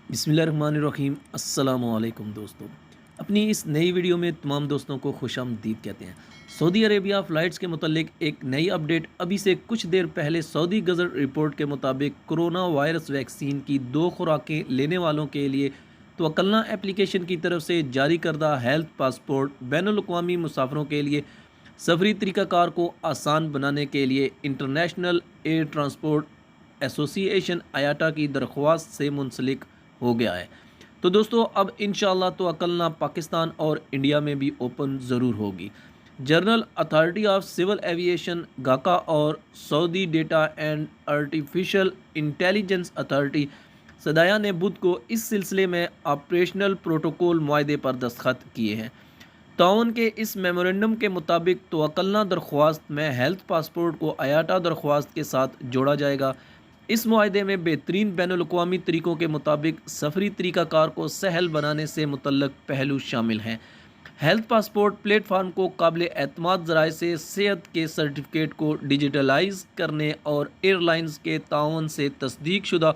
बिस्मिल्लाहिर्रहमानिर्रहीम। अस्सलाम वालेकुम दोस्तों, अपनी इस नई वीडियो में तमाम दोस्तों को खुशामदीद कहते हैं। सऊदी अरेबिया फ़्लाइट्स के मुतालिक एक नई अपडेट अभी से कुछ देर पहले सऊदी गज़ट रिपोर्ट के मुताबिक कोरोना वायरस वैक्सीन की 2 खुराकें लेने वालों के लिए तवक्लना एप्लीकेशन की तरफ से जारी करदा हेल्थ पासपोर्ट बैनुल-अक़वामी मुसाफिरों के लिए सफरी तरीक़ाकार को आसान बनाने के लिए इंटरनेशनल एयर ट्रांसपोर्ट एसोसिएशन आयाटा की दरख्वास्त से मुंसलिक हो गया है। तो दोस्तों अब इंशाअल्लाह तो अकलना पाकिस्तान और इंडिया में भी ओपन ज़रूर होगी। General authority of civil aviation GACA और Saudi data and artificial intelligence authority SDAIA ने बुध को इस सिलसिले में ऑपरेशनल प्रोटोकॉल मुआहदे पर दस्तखत किए हैं। ताउन के इस मेमोरेंडम के मुताबिक तवक्लना दरख्वास्त में हेल्थ पासपोर्ट को आयाटा दरख्वास्त के साथ जोड़ा जाएगा। इस मुआहदे में बेहतरीन बैनुल-अक़वामी तरीक़ों के मुताबिक सफरी तरीक़ाकार को सहल बनाने से मुतल्लक़ पहलू शामिल हैं। हेल्थ पासपोर्ट प्लेटफार्म को काबिल एतमाद ज़राए से सेहत के सर्टिफिकेट को डिजिटलाइज करने और एयरलाइंस के ताउन से तस्दीक शुदा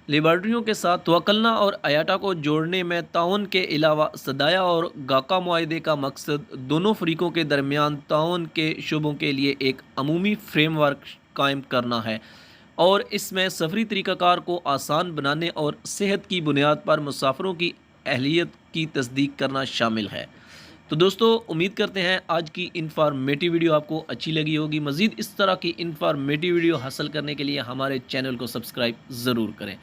लेबॉर्ट्रियों के साथ तवक्लना और आयाटा को जोड़ने में ताउन के अलावा सदाया और गाका मुआहदे का मकसद दोनों फ़रीक़ों के दरमियान ताउन के शुबों के लिए एक अमूमी फ्रेमवर्क कायम करना है और इसमें सफरी तरीक़ाकार को आसान बनाने और सेहत की बुनियाद पर मुसाफिरों की अहलियत की तस्दीक करना शामिल है। तो दोस्तों उम्मीद करते हैं आज की इन्फॉर्मेटिव वीडियो आपको अच्छी लगी होगी। मज़ीद इस तरह की इन्फॉर्मेटिव वीडियो हासिल करने के लिए हमारे चैनल को सब्सक्राइब ज़रूर करें।